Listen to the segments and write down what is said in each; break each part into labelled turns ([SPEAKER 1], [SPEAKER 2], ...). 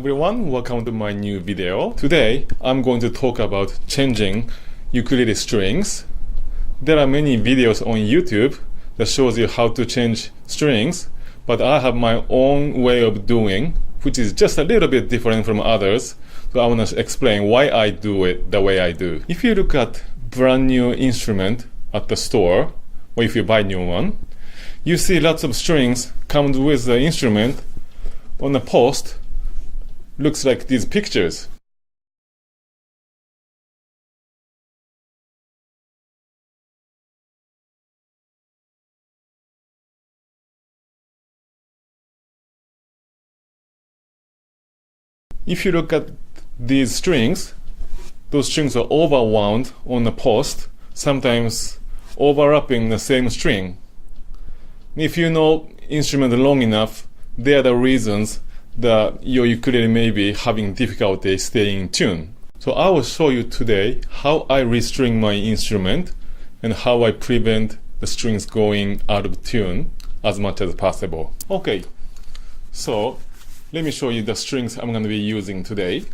[SPEAKER 1] everyone, welcome to my new video. Today I'm going to talk about changing ukulele strings. There are many videos on YouTube that shows you how to change strings, but I have my own way of doing, which is just a little bit different from others. So I want to explain why I do it the way I do. If you look at brand new instrument at the store, or if you buy new one, you see lots of strings comes with the instrument on the post. Looks like these pictures. If you look at these strings, those strings are overwound on the post, sometimes overlapping the same string. If you know instrument long enough, they are the reasons that your ukulele may be having difficulty staying in tune. So I will show you today how I restring my instrument and how I prevent the strings going out of tune as much as possible. Okay, so let me show you the strings I'm going to be using today.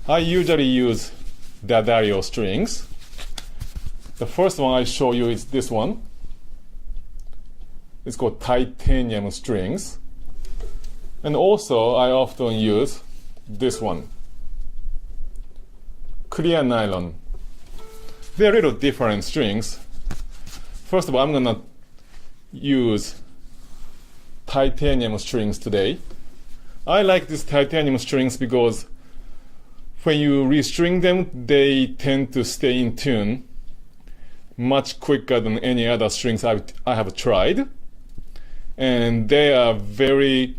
[SPEAKER 1] I usually use D'Addario strings. The first one I show you is this one. It's called titanium strings. And also, I often use this one, clear nylon. They're little different strings. First of all, I'm gonna use titanium strings today. I like these titanium strings because when you restring them, they tend to stay in tune much quicker than any other strings I have tried. And they are very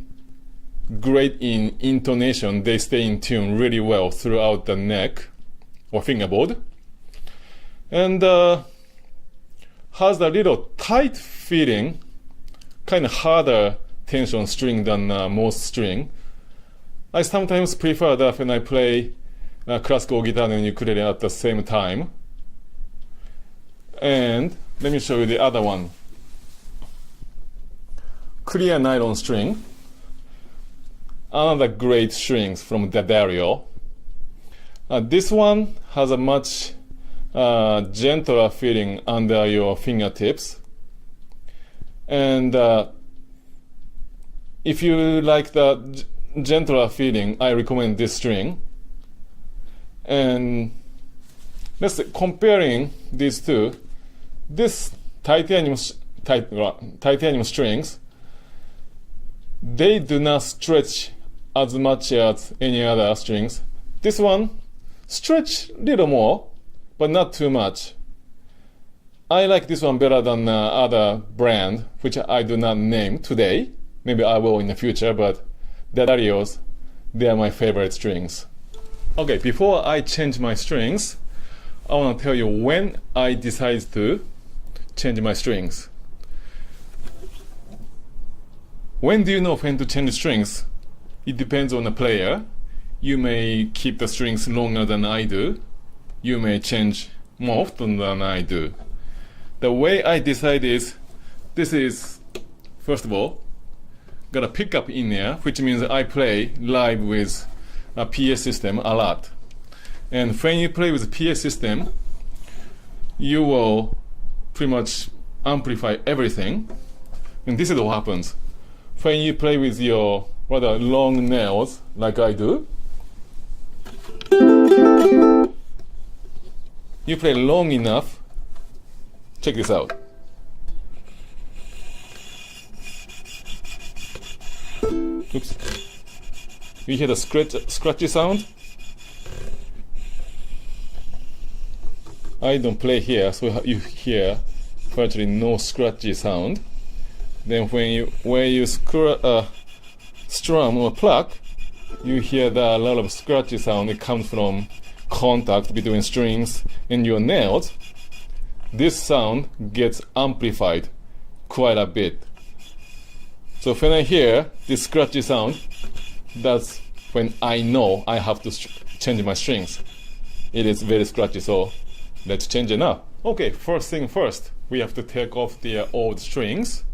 [SPEAKER 1] great in intonation. They stay in tune really well throughout the neck or fingerboard, and has a little tight feeling, kind of harder tension string than most string. I sometimes prefer that when I play classical guitar and ukulele at the same time. And let me show you the other one, clear nylon string. Another great strings from D'Addario. This one has a much gentler feeling under your fingertips. And if you like the gentler feeling, I recommend this string. And let's say, comparing these two, this titanium strings, they do not stretch as much as any other strings. This one stretch a little more, but not too much. I like this one better than other brand, which I do not name today. Maybe I will in the future, but D'Addario's, they are my favorite strings. Okay, before I change my strings, I want to tell you when I decide to change my strings. When do you know when to change strings? It depends on the player. You may keep the strings longer than I do. You may change more often than I do. The way I decide is, this is, first of all, got a pickup in there, which means I play live with a PA system a lot. And when you play with a PA system, you will pretty much amplify everything. And this is what happens. When you play with your rather long nails, like I do, you play long enough. Check this out. Oops. You hear the scratchy sound? I don't play here, so you hear virtually no scratchy sound. Then when you strum or pluck, you hear a lot of scratchy sound. It comes from contact between strings and your nails. This sound gets amplified quite a bit. So when I hear this scratchy sound, that's when I know I have to change my strings. It is very scratchy, so let's change it now. Okay, first thing first, we have to take off the old strings.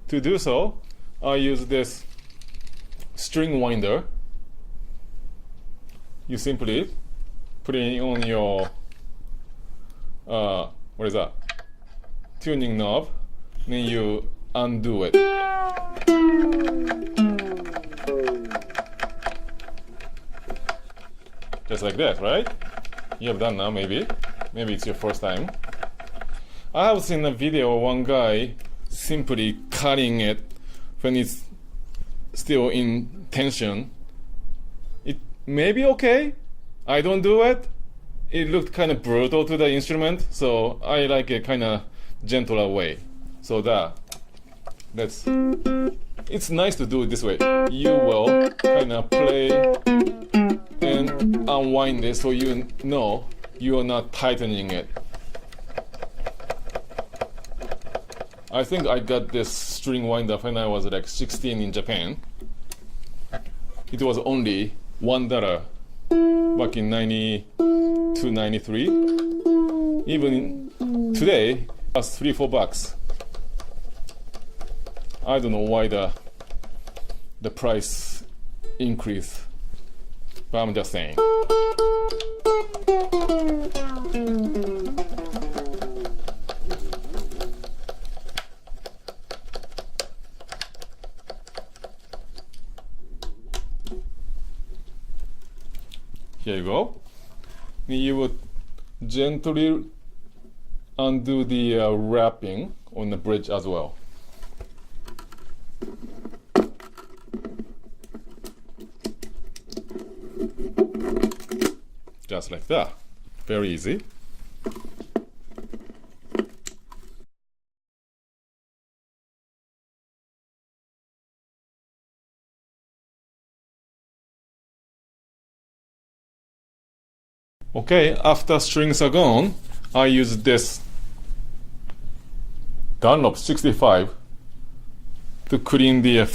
[SPEAKER 1] To do so, I use this string winder. you simply put it on your what is that? Tuning knob. Then you undo it. Just like that, right? You have done now, maybe. Maybe it's your first time. I have seen a video of one guy simply cutting it when it's still in tension. It may be okay. I don't do it. It looked kind of brutal to the instrument, so I like a kind of gentler way. So it's nice to do it this way. You will kind of play and unwind it so you know you are not tightening it. I think I got this string winder when I was like 16 in Japan. It was only $1 back in 92, 93. Even today, it's $3-4. I don't know why the price increased, but I'm just saying. Here you go. You would gently undo the wrapping on the bridge as well. Just like that. Very easy. Okay, after strings are gone, I use this Dunlop 65 to clean the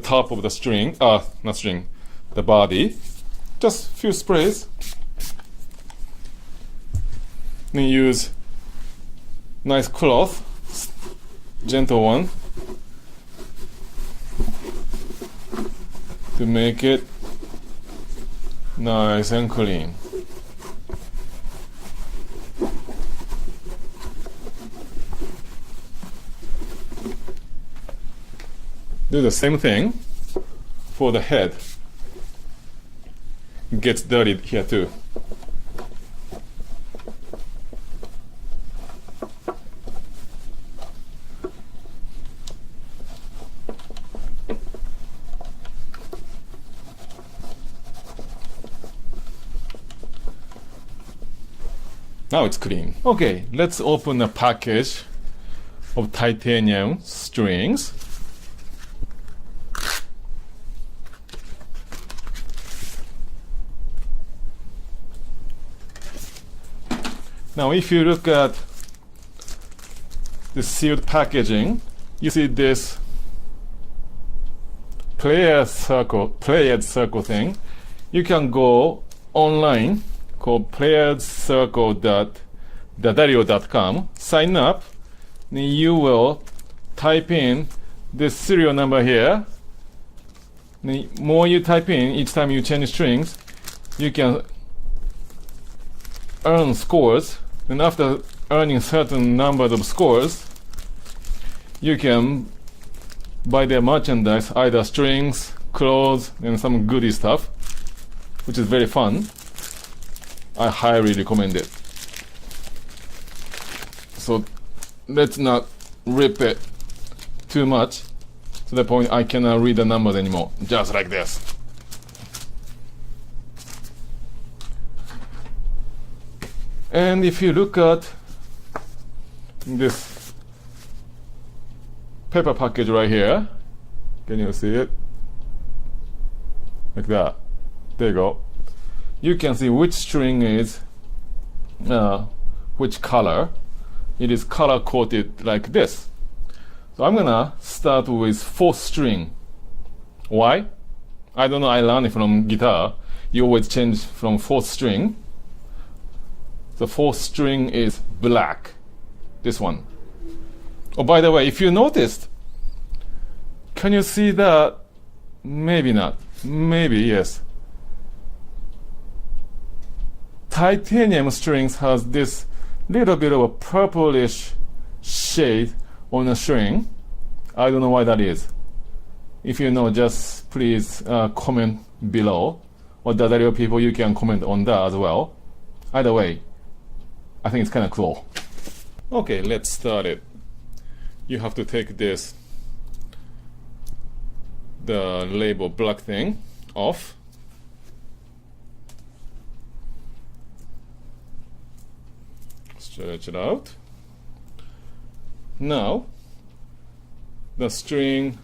[SPEAKER 1] top of the string, not string, the body. Just few sprays. Then use nice cloth, gentle one, to make it nice and clean. Do the same thing for the head. It gets dirty here too. Now it's clean. Okay, let's open a package of titanium strings. Now if you look at the sealed packaging, you see this played circle thing. You can go online, called playedcircle.dadario.com, sign up, then you will type in this serial number here. The more you type in, each time you change strings, you can earn scores. And after earning certain numbers of scores, you can buy their merchandise, either strings, clothes, and some goodie stuff, which is very fun. I highly recommend it. So let's not rip it too much to the point I cannot read the numbers anymore. Just like this. And if you look at this paper package right here, can you see it? Like that. There you go. You can see which string is which color. It is color coded like this. So I'm gonna start with 4th string. Why? I don't know, I learned it from guitar. You always change from 4th string. The 4th string is black. This one. Oh, by the way, if you noticed, can you see that? Maybe not. Maybe yes. titanium strings has this little bit of a purplish shade on the string. I don't know why that is. If you know, just please comment below. Or the other people, you can comment on that as well. Either way, I think it's kind of cool. Okay, let's start it. You have to take the label black thing off. Stretch it out. Now, the string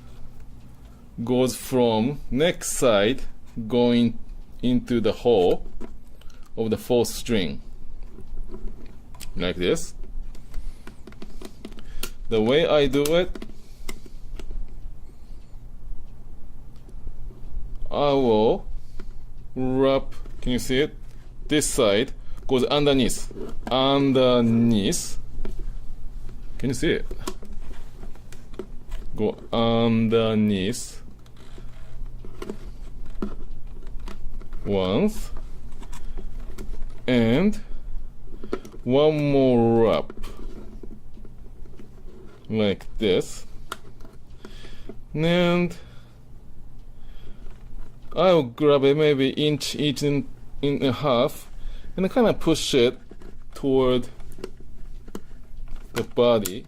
[SPEAKER 1] goes from next side going into the hole of the fourth string, like this. The way I do it, I will wrap, can you see it? This side goes underneath. Underneath. Can you see it? Go underneath once, and one more wrap like this, and I'll grab it maybe each in a half and kind of push it toward the body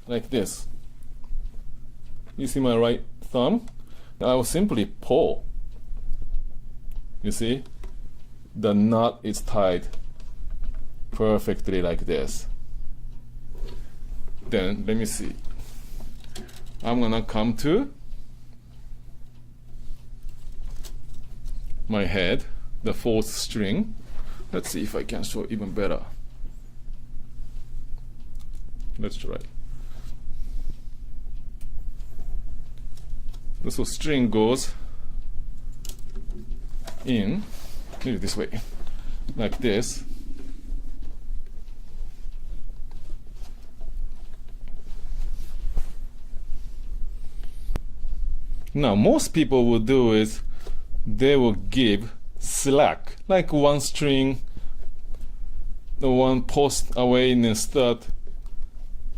[SPEAKER 1] like this. You see my right thumb? Now I will simply pull. You see? The knot is tied perfectly like this. Then, let me see. I'm gonna come to my head, the fourth string. Let's see if I can show even better. Let's try. So string goes in, maybe this way, like this. Now, most people will do is they will give slack, like one string, the one post away, and then start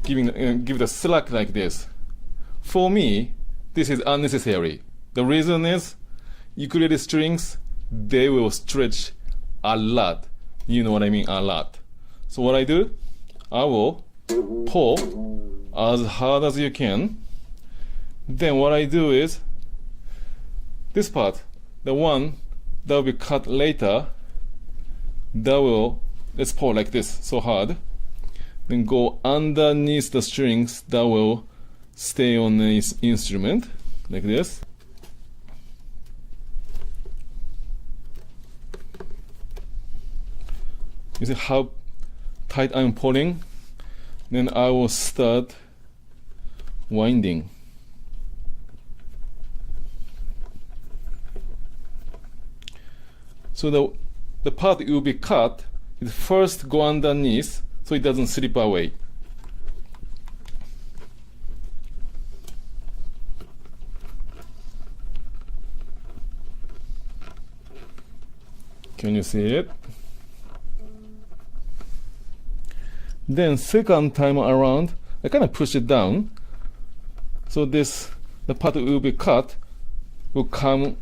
[SPEAKER 1] give the slack like this. For me, this is unnecessary. The reason is ukulele strings, they will stretch a lot. You know what I mean, a lot. So what I do, I will pull as hard as you can. Then what I do is this part, the one that will be cut later, that will, let's pull like this, so hard, then go underneath the strings that will stay on the instrument like this. You see how tight I'm pulling? Then I will start winding. So the part that will be cut is first go underneath so it doesn't slip away. Can you see it? Then second time around, I kind of push it down. So the part that will be cut will come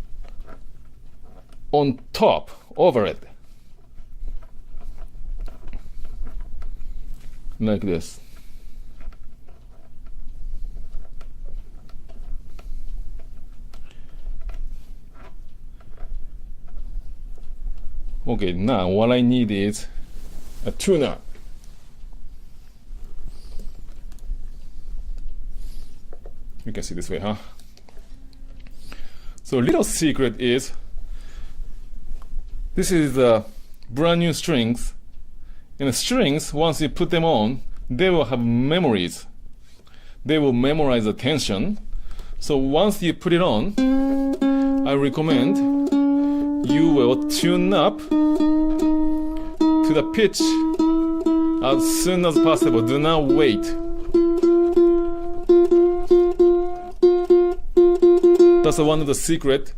[SPEAKER 1] on top, over it. Like this. Okay, now what I need is a tuner. You can see this way, huh? So little secret is, this is the brand new strings. And the strings, once you put them on, they will have memories. They will memorize the tension. So once you put it on, I recommend you will tune up to the pitch as soon as possible. Do not wait. That's one of the secret.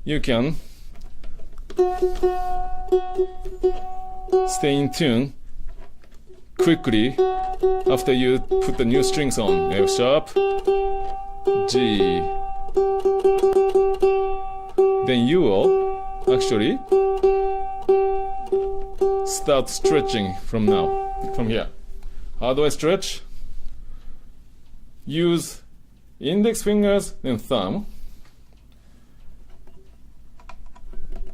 [SPEAKER 1] You can stay in tune quickly after you put the new strings on. F sharp, G. Then you will actually start stretching from here. How do I stretch? Use index fingers and thumb.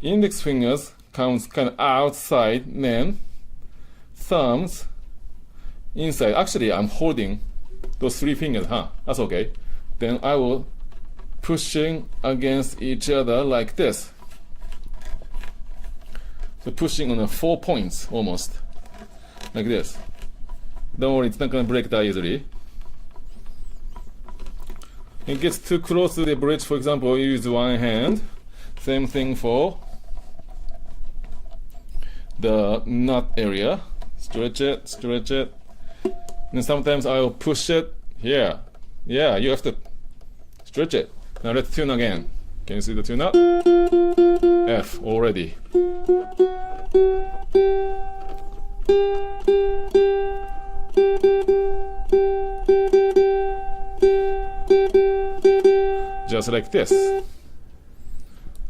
[SPEAKER 1] Index fingers comes kind of outside, then thumbs inside. Actually, I'm holding those three fingers, That's okay. Then I will pushing against each other like this. So pushing on the 4 points almost, like this. Don't worry, it's not gonna break that easily. It gets too close to the bridge, for example, you use one hand. Same thing for the nut area. Stretch it. And sometimes I'll push it here. Yeah, you have to stretch it. Now let's tune again. Can you see the tune up? F already. Just like this.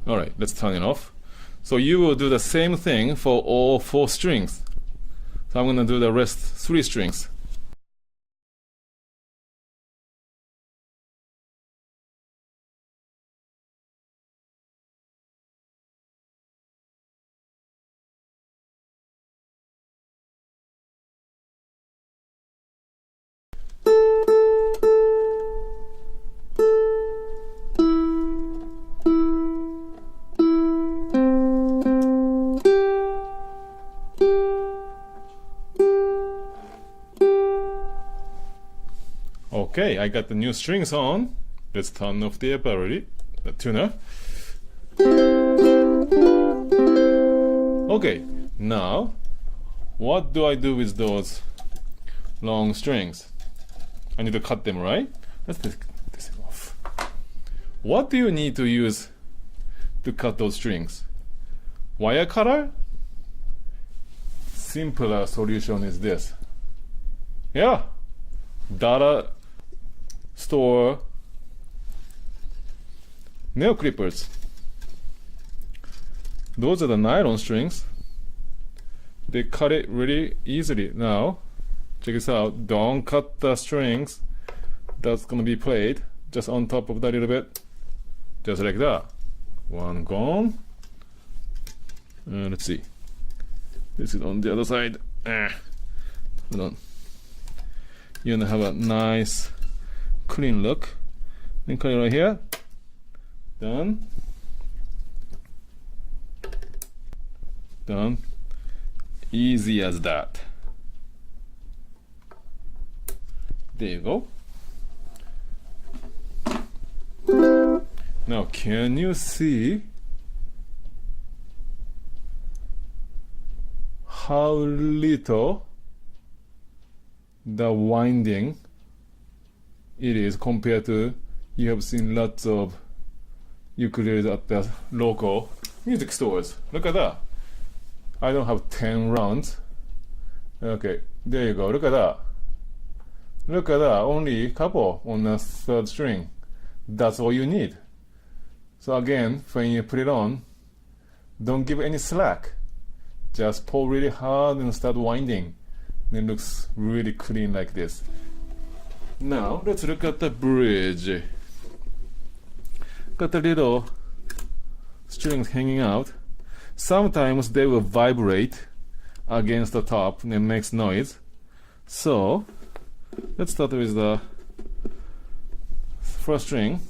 [SPEAKER 1] Alright, let's turn it off. So you will do the same thing for all 4 strings. So I'm going to do the rest 3 strings. Okay, I got the new strings on. Let's turn off the apparatus, the tuner. Okay, now what do I do with those long strings? I need to cut them, right? Let's take this off. What do you need to use to cut those strings? Wire cutter? Simpler solution is this. Yeah, dollar store nail clippers. Those are the nylon strings. They cut it really easily. Now check this out. Don't cut the strings that's gonna be played. Just on top of that a little bit, just like that. One gone. Let's see, this is on the other side. Hold on. You're gonna have a nice clean look. Then cut it right here. Done. Done. Easy as that. There you go. Now can you see how little the winding it is compared to, you have seen lots of ukuleles at the local music stores. Look at that. I don't have 10 rounds. Okay, there you go. Look at that. Look at that. Only a couple on the 3rd string. That's all you need. So again, when you put it on, don't give any slack. Just pull really hard and start winding. Then it looks really clean like this. Now let's look at the bridge. Got the little strings hanging out. Sometimes they will vibrate against the top and it makes noise. So let's start with the 1st string.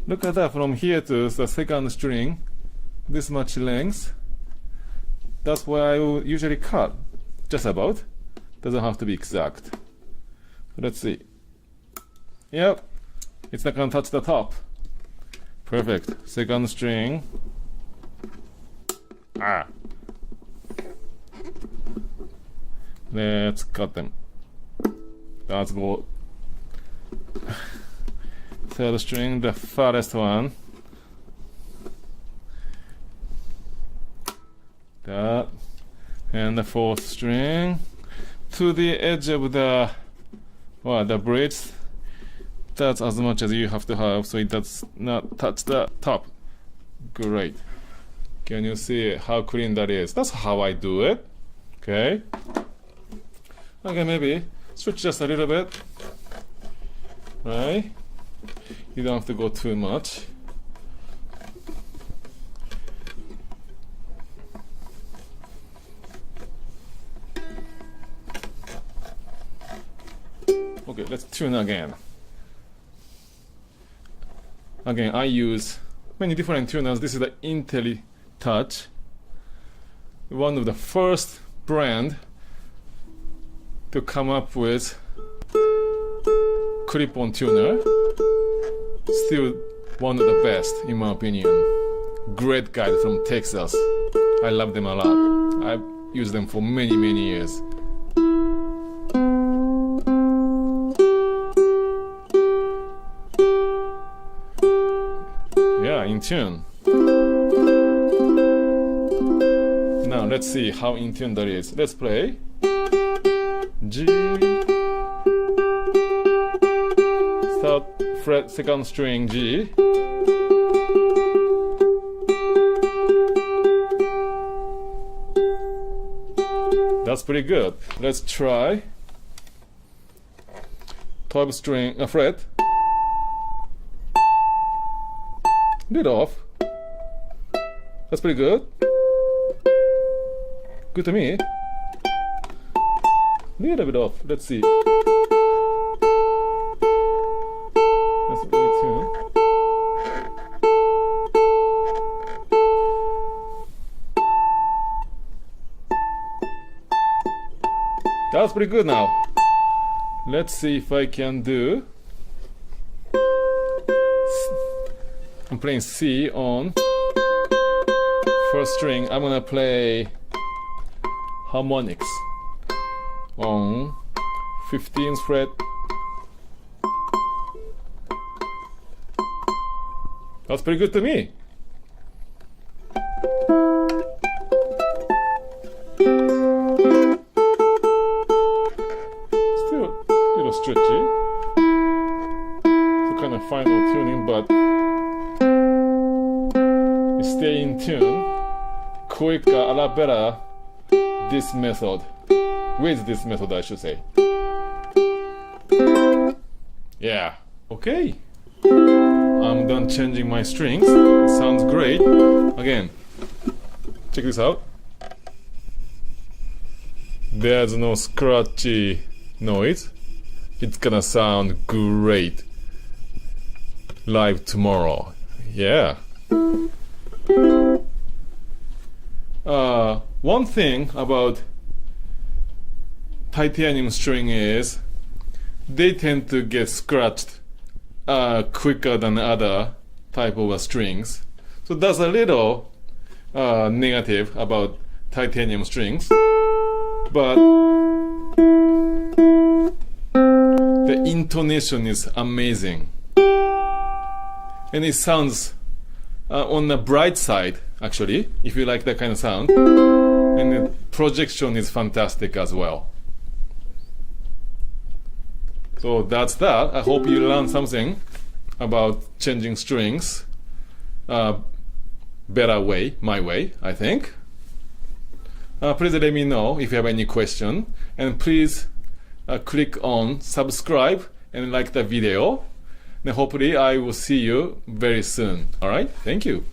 [SPEAKER 1] Look at that, from here to the 2nd string, this much length. That's where I will usually cut. Just about. Doesn't have to be exact. Let's see. Yep, it's not gonna touch the top. Perfect. 2nd string. Let's cut them. That's good. 3rd string, the farthest one. That. and the fourth string to the edge of the bridge. That's as much as you have to have, so it does not touch the top. Great. Can you see how clean that is? That's how I do it. Okay. Okay, maybe switch just a little bit. Right? You don't have to go too much. Okay, let's tune again. Again, I use many different tuners. This is the Untitled Touch, one of the first brand to come up with clip-on tuner. Still one of the best in my opinion. Great guys from Texas. I love them a lot. I've used them for many years. Yeah, in tune. Now let's see how in tune that is. Let's play G, third fret, second string G, that's pretty good. Let's try 12th string fret, lead off. That's pretty good. Good to me. Little bit off. Let's see. Let's retune. That's pretty good now. Let's see if I can do. I'm playing C on first string. I'm gonna play harmonics on 15th fret. That's pretty good to me. Still a little stretchy. So kind of final tuning, but you stay in tune. Quicker, a lot better. This method. With this method, I should say. Yeah. Okay. I'm done changing my strings. It sounds great. Again, check this out. There's no scratchy noise. It's gonna sound great live tomorrow. Yeah. One thing about titanium string is they tend to get scratched quicker than other type of strings. So that's a little negative about titanium strings. But the intonation is amazing. And it sounds on the bright side, actually, if you like that kind of sound. And the projection is fantastic as well. So that's that. I hope you learned something about changing strings. Better way, my way, I think. Please let me know if you have any question. And please click on subscribe and like the video. And hopefully I will see you very soon. Alright? Thank you.